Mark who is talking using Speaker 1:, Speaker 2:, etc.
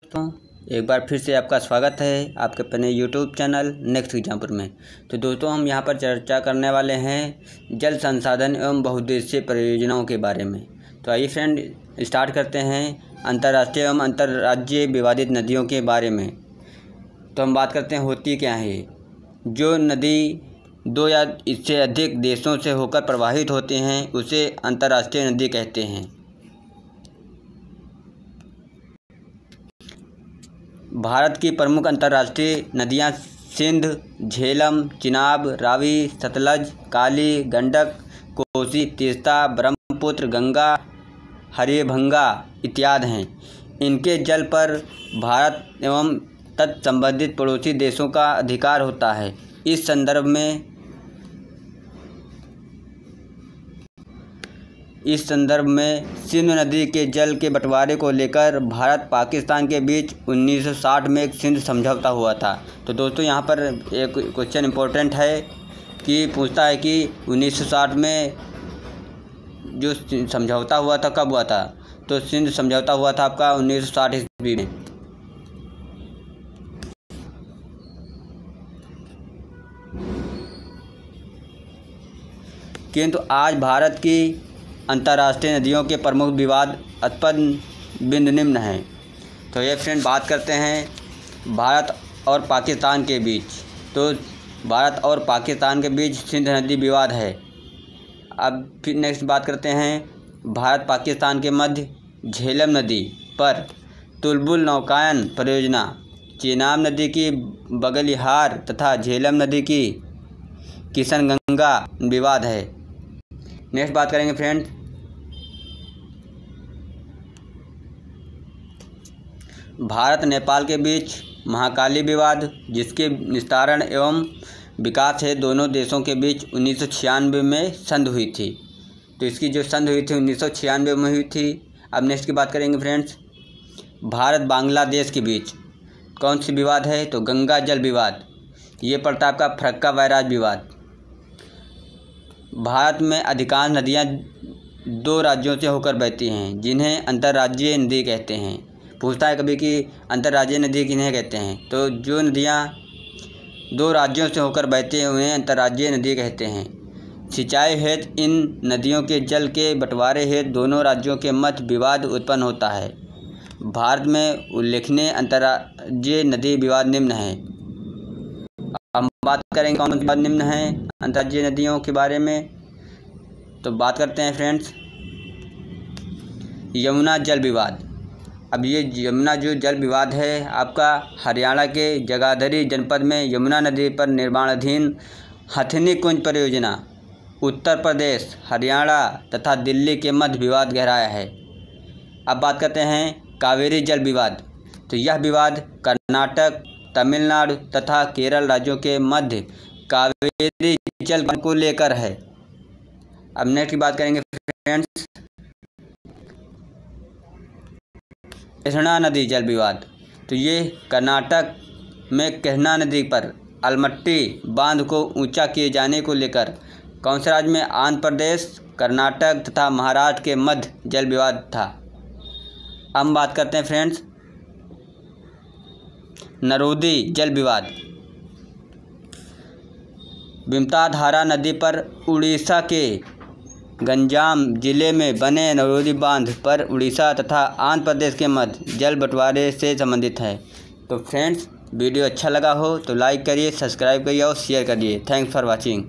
Speaker 1: दोस्तों, एक बार फिर से आपका स्वागत है आपके अपने यूट्यूब चैनल नेक्स्ट एग्जाम्पल में। तो दोस्तों, हम यहां पर चर्चा करने वाले हैं जल संसाधन एवं बहुउद्देशीय परियोजनाओं के बारे में। तो आइए फ्रेंड, स्टार्ट करते हैं अंतर्राष्ट्रीय एवं अंतर्राज्यीय विवादित नदियों के बारे में। तो हम बात करते हैं होती क्या है। जो नदी दो या इससे अधिक देशों से होकर प्रवाहित होते हैं उसे अंतर्राष्ट्रीय नदी कहते हैं। भारत की प्रमुख अंतर्राष्ट्रीय नदियां सिंध, झेलम, चिनाब, रावी, सतलज, काली, गंडक, कोसी, तीस्ता, ब्रह्मपुत्र, गंगा, हरियभंगा इत्यादि हैं। इनके जल पर भारत एवं तत्संबंधित पड़ोसी देशों का अधिकार होता है। इस संदर्भ में सिंधु नदी के जल के बंटवारे को लेकर भारत पाकिस्तान के बीच 1960 में एक सिंध समझौता हुआ था। तो दोस्तों, यहाँ पर एक क्वेश्चन इम्पोर्टेंट है कि पूछता है कि 1960 में जो समझौता हुआ था कब हुआ था। तो सिंध समझौता हुआ था आपका 1960 ईस्वी में। किंतु आज भारत की अंतर्राष्ट्रीय नदियों के प्रमुख विवादास्पद बिंदु निम्न हैं। तो ये फ्रेंड बात करते हैं भारत और पाकिस्तान के बीच। तो भारत और पाकिस्तान के बीच सिंध नदी विवाद है। अब फिर नेक्स्ट बात करते हैं भारत पाकिस्तान के मध्य झेलम नदी पर तुलबुल नौकायन परियोजना, चेनाब नदी की बगलिहार तथा झेलम नदी की किशनगंगा विवाद है। नेक्स्ट बात करेंगे फ्रेंड्स भारत नेपाल के बीच महाकाली विवाद, जिसके निस्तारण एवं विकास है दोनों देशों के बीच 1996 में संधि हुई थी। तो इसकी जो संधि हुई थी 1996 में हुई थी। अब नेक्स्ट की बात करेंगे फ्रेंड्स भारत बांग्लादेश के बीच कौन सी विवाद है। तो गंगा जल विवाद, ये पड़ता है आपका फरक्का बैराज विवाद। भारत में अधिकांश नदियां दो राज्यों से होकर बहती हैं जिन्हें अंतर्राज्यीय नदी कहते हैं। पूछता है कभी कि अंतर्राज्यीय नदी किन्हें कहते हैं। तो जो नदियां दो राज्यों से होकर बहती हैं उन्हें अंतर्राज्यीय नदी कहते हैं। सिंचाई हेतु इन नदियों के जल के बंटवारे हेतु दोनों राज्यों के मध्य विवाद उत्पन्न होता है। भारत में उल्लेखनीय अंतर्राज्यीय नदी विवाद निम्न है। हम बात करेंगे कौन सी विवाद निम्न है अंतर्राज्यीय नदियों के बारे में। तो बात करते हैं फ्रेंड्स यमुना जल विवाद। अब ये यमुना जो जल विवाद है आपका हरियाणा के जगाधरी जनपद में यमुना नदी पर निर्माणाधीन हथनी कुंज परियोजना उत्तर प्रदेश, हरियाणा तथा दिल्ली के मध्य विवाद गहराया है। अब बात करते हैं कावेरी जल विवाद। तो यह विवाद कर्नाटक, तमिलनाडु तथा केरल राज्यों के मध्य कावेरी जल को लेकर है। अब नेक्स्ट की बात करेंगे फ्रेंड्स कृष्णा नदी जल विवाद। तो ये कर्नाटक में कृष्णा नदी पर अलमट्टी बांध को ऊंचा किए जाने को लेकर कौन से राज्य में आंध्र प्रदेश, कर्नाटक तथा महाराष्ट्र के मध्य जल विवाद था। अब हम बात करते हैं फ्रेंड्स नरोदी जल विवाद। विमताधारा नदी पर उड़ीसा के गंजाम जिले में बने नरोदी बांध पर उड़ीसा तथा आंध्र प्रदेश के मध्य जल बंटवारे से संबंधित है। तो फ्रेंड्स, वीडियो अच्छा लगा हो तो लाइक करिए, सब्सक्राइब करिए और शेयर करिए। Thanks for watching.